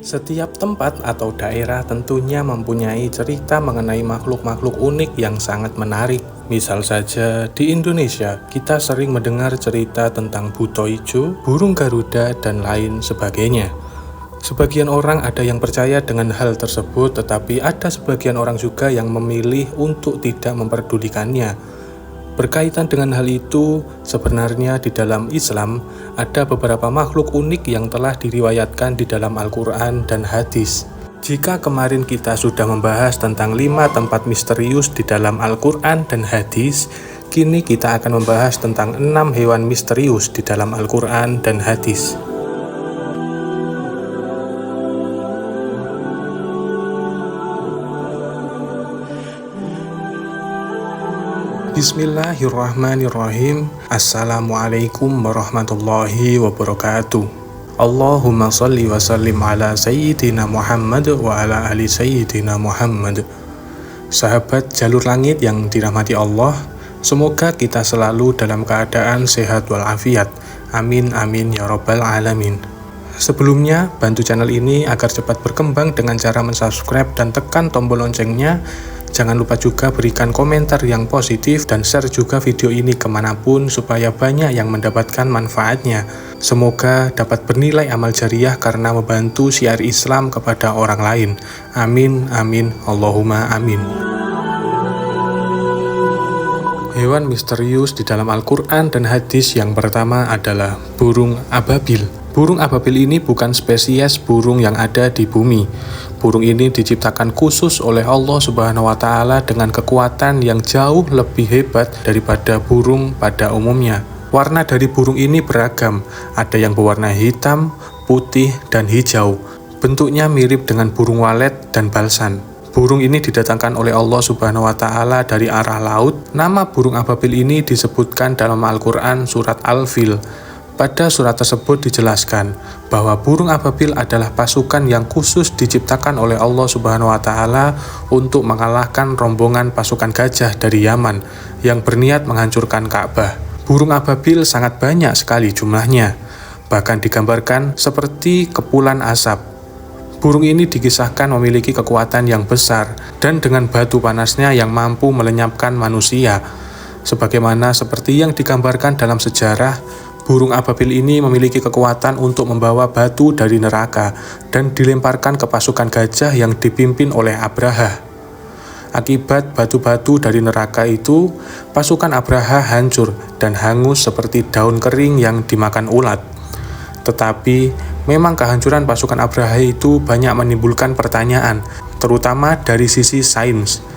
Setiap tempat atau daerah tentunya mempunyai cerita mengenai makhluk-makhluk unik yang sangat menarik. Misal saja di Indonesia, kita sering mendengar cerita tentang buto ijo, burung garuda, dan lain sebagainya. Sebagian orang ada yang percaya dengan hal tersebut, tetapi ada sebagian orang juga yang memilih untuk tidak memperdulikannya. Berkaitan dengan hal itu, sebenarnya di dalam Islam ada beberapa makhluk unik yang telah diriwayatkan di dalam Al-Quran dan hadis. Jika kemarin kita sudah membahas tentang 5 tempat misterius di dalam Al-Quran dan hadis, kini kita akan membahas tentang 6 hewan misterius di dalam Al-Quran dan hadis. Bismillahirrahmanirrahim. Assalamualaikum warahmatullahi wabarakatuh. Allahumma salli wa sallim ala sayyidina Muhammad wa ala ali sayyidina Muhammad. Sahabat jalur langit yang dirahmati Allah, semoga kita selalu dalam keadaan sehat walafiat. Amin amin ya rabbal alamin. Sebelumnya, bantu channel ini agar cepat berkembang dengan cara mensubscribe dan tekan tombol loncengnya. Jangan lupa juga berikan komentar yang positif dan share juga video ini kemanapun supaya banyak yang mendapatkan manfaatnya. Semoga dapat bernilai amal jariah karena membantu syiar Islam kepada orang lain. Amin, amin, Allahumma amin. Hewan misterius di dalam Al-Quran dan hadis yang pertama adalah burung ababil. Burung ababil ini bukan spesies burung yang ada di bumi. Burung ini diciptakan khusus oleh Allah Subhanahu wa Ta'ala dengan kekuatan yang jauh lebih hebat daripada burung pada umumnya. Warna dari burung ini beragam, ada yang berwarna hitam, putih, dan hijau. Bentuknya mirip dengan burung walet dan balsan. Burung ini didatangkan oleh Allah Subhanahu wa Ta'ala dari arah laut. Nama burung ababil ini disebutkan dalam Al-Quran surat Al-Fil. Pada surat tersebut dijelaskan bahwa burung ababil adalah pasukan yang khusus diciptakan oleh Allah Subhanahu wa Ta'ala untuk mengalahkan rombongan pasukan gajah dari Yaman yang berniat menghancurkan Ka'bah. Burung ababil sangat banyak sekali jumlahnya, bahkan digambarkan seperti kepulan asap. Burung ini dikisahkan memiliki kekuatan yang besar dan dengan batu panasnya yang mampu melenyapkan manusia. Sebagaimana seperti yang digambarkan dalam sejarah, burung ababil ini memiliki kekuatan untuk membawa batu dari neraka dan dilemparkan ke pasukan gajah yang dipimpin oleh Abraha. Akibat batu-batu dari neraka itu, pasukan Abraha hancur dan hangus seperti daun kering yang dimakan ulat. Tetapi, memang kehancuran pasukan Abraha itu banyak menimbulkan pertanyaan, terutama dari sisi sains.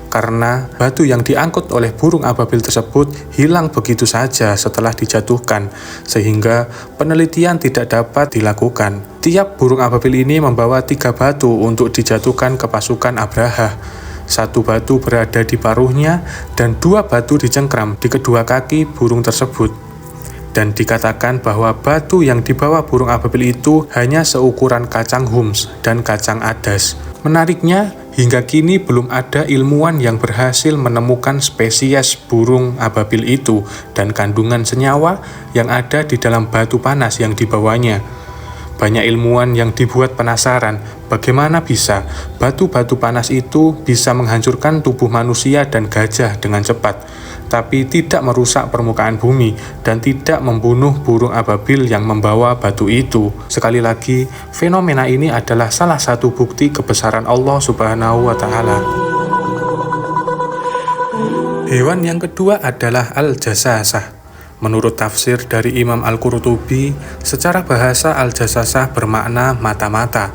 Karena batu yang diangkut oleh burung ababil tersebut hilang begitu saja setelah dijatuhkan, sehingga penelitian tidak dapat dilakukan. Tiap burung ababil ini membawa 3 batu untuk dijatuhkan ke pasukan Abraha. 1 batu berada di paruhnya dan 2 batu dicengkram di kedua kaki burung tersebut. Dan dikatakan bahwa batu yang dibawa burung ababil itu hanya seukuran kacang hums dan kacang adas. Menariknya, hingga kini belum ada ilmuwan yang berhasil menemukan spesies burung ababil itu dan kandungan senyawa yang ada di dalam batu panas yang dibawanya. Banyak ilmuwan yang dibuat penasaran bagaimana bisa batu-batu panas itu bisa menghancurkan tubuh manusia dan gajah dengan cepat, tapi tidak merusak permukaan bumi dan tidak membunuh burung ababil yang membawa batu itu. Sekali lagi, fenomena ini adalah salah satu bukti kebesaran Allah Subhanahu wa Ta'ala. Hewan yang kedua adalah Al-Jasasah. Menurut tafsir dari Imam Al-Qurtubi, secara bahasa Al-Jasasah bermakna mata-mata.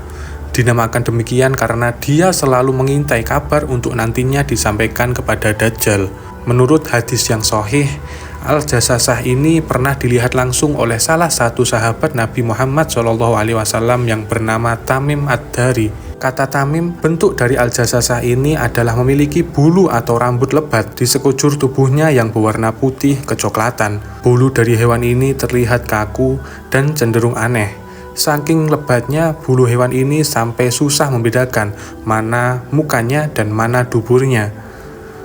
Dinamakan demikian karena dia selalu mengintai kabar untuk nantinya disampaikan kepada Dajjal. Menurut hadis yang sahih, Al-Jasasah ini pernah dilihat langsung oleh salah satu sahabat Nabi Muhammad SAW yang bernama Tamim Ad-Dari. Kata Tamim, bentuk dari Al-Jasasah ini adalah memiliki bulu atau rambut lebat di sekujur tubuhnya yang berwarna putih kecoklatan. Bulu dari hewan ini terlihat kaku dan cenderung aneh. Saking lebatnya bulu hewan ini sampai susah membedakan mana mukanya dan mana duburnya.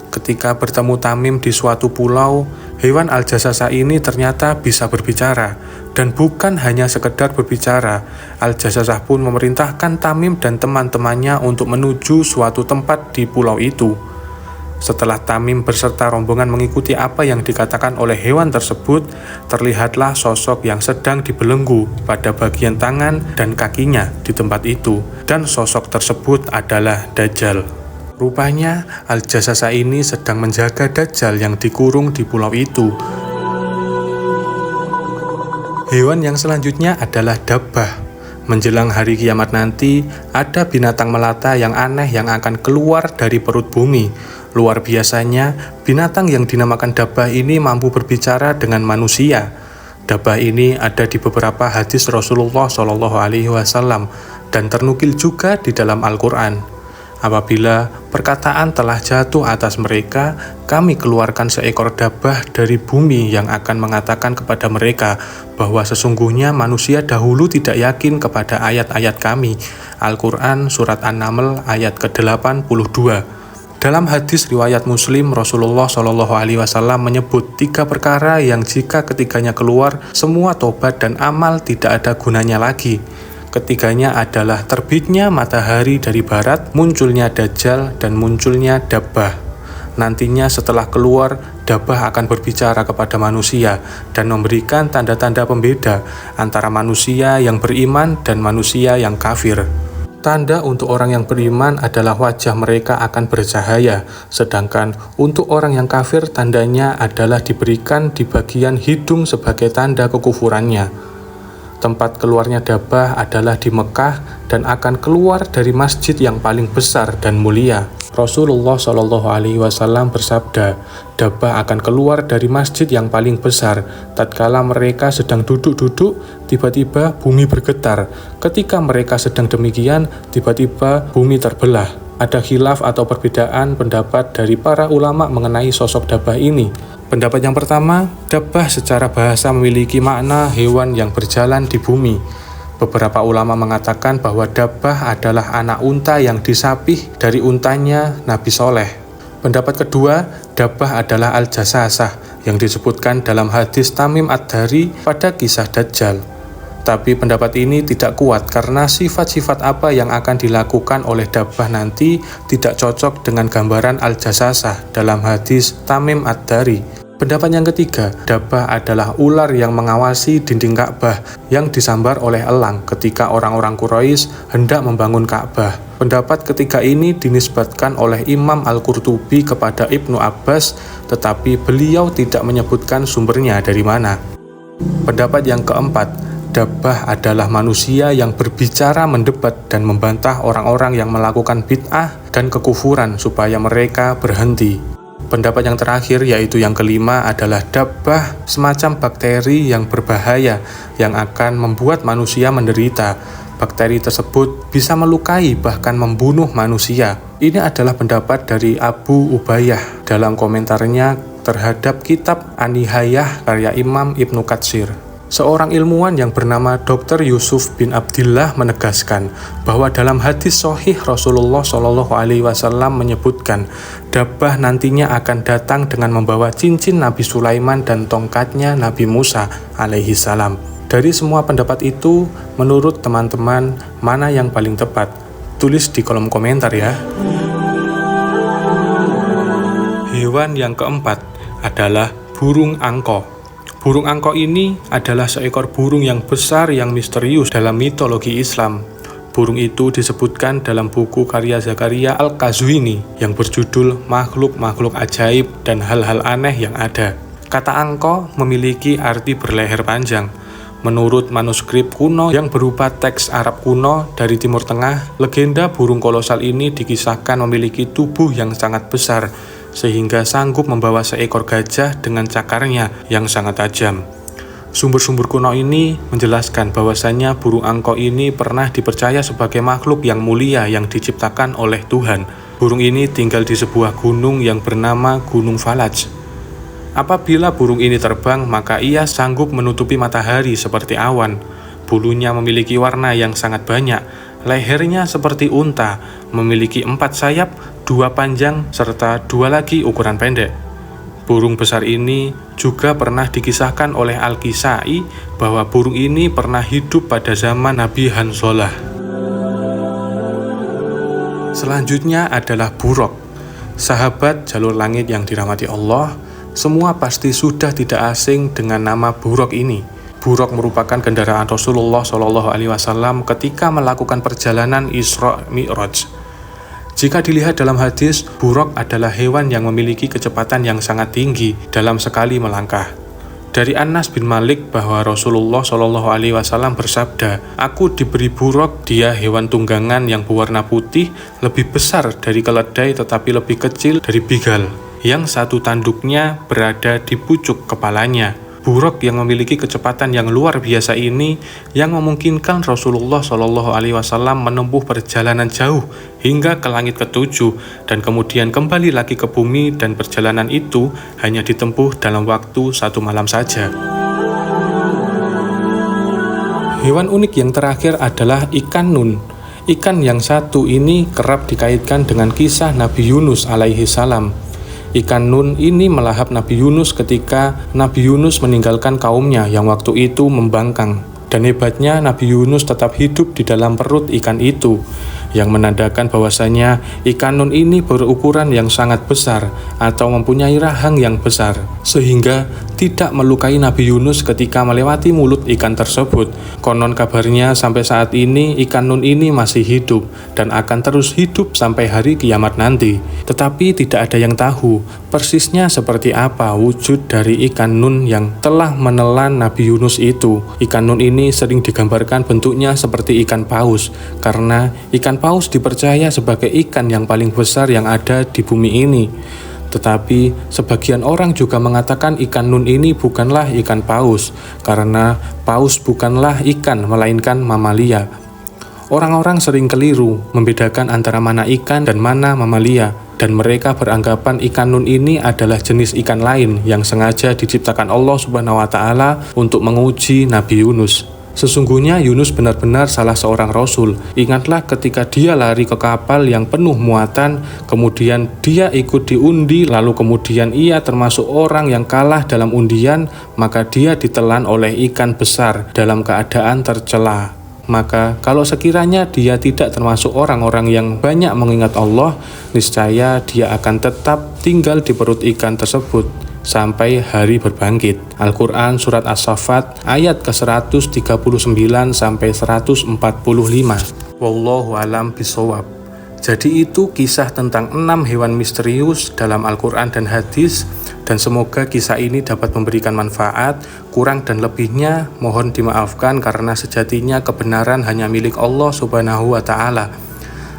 Ketika bertemu Tamim di suatu pulau, Hewan Al-Jassasa ini ternyata bisa berbicara, dan bukan hanya sekedar berbicara. Al-Jassasa pun memerintahkan Tamim dan teman-temannya untuk menuju suatu tempat di pulau itu. Setelah Tamim beserta rombongan mengikuti apa yang dikatakan oleh hewan tersebut, terlihatlah sosok yang sedang dibelenggu pada bagian tangan dan kakinya di tempat itu, dan sosok tersebut adalah Dajjal. Rupanya Al-Jassasa ini sedang menjaga Dajjal yang dikurung di pulau itu. Hewan yang selanjutnya adalah Dabbah. Menjelang hari kiamat nanti, ada binatang melata yang aneh yang akan keluar dari perut bumi. Luar biasanya, binatang yang dinamakan Dabbah ini mampu berbicara dengan manusia. Dabbah ini ada di beberapa hadis Rasulullah SAW dan ternukil juga di dalam Al-Quran. Apabila perkataan telah jatuh atas mereka, kami keluarkan seekor dabbah dari bumi yang akan mengatakan kepada mereka bahwa sesungguhnya manusia dahulu tidak yakin kepada ayat-ayat kami. Al-Quran Surat An-Naml ayat ke-82. Dalam hadis riwayat Muslim, Rasulullah SAW menyebut 3 perkara yang jika ketiganya keluar, semua tobat dan amal tidak ada gunanya lagi. Ketiganya adalah terbitnya matahari dari barat, munculnya Dajjal, dan munculnya Dabbah. Nantinya setelah keluar, Dabbah akan berbicara kepada manusia dan memberikan tanda-tanda pembeda antara manusia yang beriman dan manusia yang kafir. Tanda untuk orang yang beriman adalah wajah mereka akan bercahaya, sedangkan untuk orang yang kafir tandanya adalah diberikan di bagian hidung sebagai tanda kekufurannya. Tempat keluarnya Dabbah adalah di Mekah dan akan keluar dari masjid yang paling besar dan mulia. Rasulullah SAW bersabda, Dabbah akan keluar dari masjid yang paling besar. Tatkala mereka sedang duduk-duduk, tiba-tiba bumi bergetar. Ketika mereka sedang demikian, tiba-tiba bumi terbelah. Ada khilaf atau perbedaan pendapat dari para ulama mengenai sosok Dabbah ini. Pendapat yang pertama, Dabbah secara bahasa memiliki makna hewan yang berjalan di bumi. Beberapa ulama mengatakan bahwa Dabbah adalah anak unta yang disapih dari untanya Nabi Soleh. Pendapat kedua, Dabbah adalah Al-Jassasa yang disebutkan dalam hadis Tamim Ad-Dari pada kisah Dajjal. Tapi pendapat ini tidak kuat karena sifat-sifat apa yang akan dilakukan oleh Dabbah nanti tidak cocok dengan gambaran Al-Jassasa dalam hadis Tamim Ad-Dari. Pendapat yang ketiga, Dabbah adalah ular yang mengawasi dinding Ka'bah yang disambar oleh elang ketika orang-orang Quraisy hendak membangun Ka'bah. Pendapat ketiga ini dinisbatkan oleh Imam Al-Qurtubi kepada Ibnu Abbas, tetapi beliau tidak menyebutkan sumbernya dari mana. Pendapat yang keempat, Dabbah adalah manusia yang berbicara mendebat dan membantah orang-orang yang melakukan bid'ah dan kekufuran supaya mereka berhenti. Pendapat yang terakhir, yaitu yang kelima, adalah Dabbah semacam bakteri yang berbahaya yang akan membuat manusia menderita. Bakteri tersebut bisa melukai bahkan membunuh manusia. Ini adalah pendapat dari Abu Ubayyah dalam komentarnya terhadap kitab An-Nihayah karya Imam Ibnu Katsir. Seorang ilmuwan yang bernama Dr. Yusuf bin Abdillah menegaskan bahwa dalam hadis sahih Rasulullah SAW menyebutkan Dabbah nantinya akan datang dengan membawa cincin Nabi Sulaiman dan tongkatnya Nabi Musa alaihi salam. Dari semua pendapat itu, menurut teman-teman, mana yang paling tepat? Tulis di kolom komentar ya. Hewan yang keempat adalah burung angko. Burung angko ini adalah seekor burung yang besar yang misterius dalam mitologi Islam. Burung itu disebutkan dalam buku karya Zakaria Al-Qazwini yang berjudul Makhluk-makhluk ajaib dan hal-hal aneh yang ada. Kata angko memiliki arti berleher panjang. Menurut manuskrip kuno yang berupa teks Arab kuno dari Timur Tengah, legenda burung kolosal ini dikisahkan memiliki tubuh yang sangat besar, sehingga sanggup membawa seekor gajah dengan cakarnya yang sangat tajam. Sumber-sumber kuno ini menjelaskan bahwasannya burung angko ini pernah dipercaya sebagai makhluk yang mulia yang diciptakan oleh Tuhan. Burung ini tinggal di sebuah gunung yang bernama Gunung Falaj. Apabila burung ini terbang, maka ia sanggup menutupi matahari seperti awan. Bulunya memiliki warna yang sangat banyak. Lehernya seperti unta, memiliki 4 sayap, 2 panjang, serta 2 lagi ukuran pendek. Burung besar ini juga pernah dikisahkan oleh Al-Kisai bahwa burung ini pernah hidup pada zaman Nabi Hanzalah. Selanjutnya adalah buraq. Sahabat jalur langit yang dirahmati Allah, semua pasti sudah tidak asing dengan nama buraq ini. Buraq merupakan kendaraan Rasulullah SAW ketika melakukan perjalanan Isra Mi'raj. Jika dilihat dalam hadis, buraq adalah hewan yang memiliki kecepatan yang sangat tinggi dalam sekali melangkah. Dari Anas bin Malik bahwa Rasulullah SAW bersabda, "Aku diberi buraq, dia hewan tunggangan yang berwarna putih, lebih besar dari keledai tetapi lebih kecil dari bigal, yang satu tanduknya berada di pucuk kepalanya." Buraq yang memiliki kecepatan yang luar biasa ini yang memungkinkan Rasulullah SAW menempuh perjalanan jauh hingga ke langit ketujuh dan kemudian kembali lagi ke bumi, dan perjalanan itu hanya ditempuh dalam waktu 1 malam saja. Hewan unik yang terakhir adalah ikan nun. Ikan yang satu ini kerap dikaitkan dengan kisah Nabi Yunus alaihi salam. Ikan nun ini melahap Nabi Yunus ketika Nabi Yunus meninggalkan kaumnya yang waktu itu membangkang. Dan hebatnya Nabi Yunus tetap hidup di dalam perut ikan itu, yang menandakan bahwasanya ikan nun ini berukuran yang sangat besar atau mempunyai rahang yang besar, sehingga tidak melukai Nabi Yunus ketika melewati mulut ikan tersebut. Konon kabarnya sampai saat ini ikan nun ini masih hidup dan akan terus hidup sampai hari kiamat nanti. Tetapi tidak ada yang tahu persisnya seperti apa wujud dari ikan nun yang telah menelan Nabi Yunus itu. Ikan nun ini sering digambarkan bentuknya seperti ikan paus, karena ikan paus dipercaya sebagai ikan yang paling besar yang ada di bumi ini. Tetapi sebagian orang juga mengatakan ikan nun ini bukanlah ikan paus, karena paus bukanlah ikan melainkan mamalia. Orang-orang sering keliru membedakan antara mana ikan dan mana mamalia, dan mereka beranggapan ikan nun ini adalah jenis ikan lain yang sengaja diciptakan Allah Subhanahu wa Ta'ala untuk menguji Nabi Yunus. Sesungguhnya Yunus benar-benar salah seorang rasul. Ingatlah ketika dia lari ke kapal yang penuh muatan, kemudian dia ikut diundi, lalu kemudian ia termasuk orang yang kalah dalam undian, maka dia ditelan oleh ikan besar dalam keadaan tercela. Maka kalau sekiranya dia tidak termasuk orang-orang yang banyak mengingat Allah, niscaya dia akan tetap tinggal di perut ikan tersebut sampai hari berbangkit. Al-Quran Surat As-Saffat ayat ke-139 sampai 145. Wallahu alam bisawab. Jadi itu kisah tentang 6 hewan misterius dalam Al-Quran dan hadis, dan semoga kisah ini dapat memberikan manfaat. Kurang dan lebihnya mohon dimaafkan karena sejatinya kebenaran hanya milik Allah Subhanahu wa Ta'ala.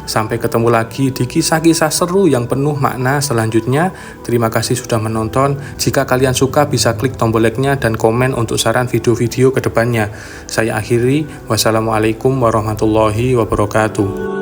Sampai ketemu lagi di kisah-kisah seru yang penuh makna selanjutnya. Terima kasih sudah menonton. Jika kalian suka bisa klik tombol like-nya dan komen untuk saran video-video ke depannya. Saya akhiri. Wassalamualaikum warahmatullahi wabarakatuh.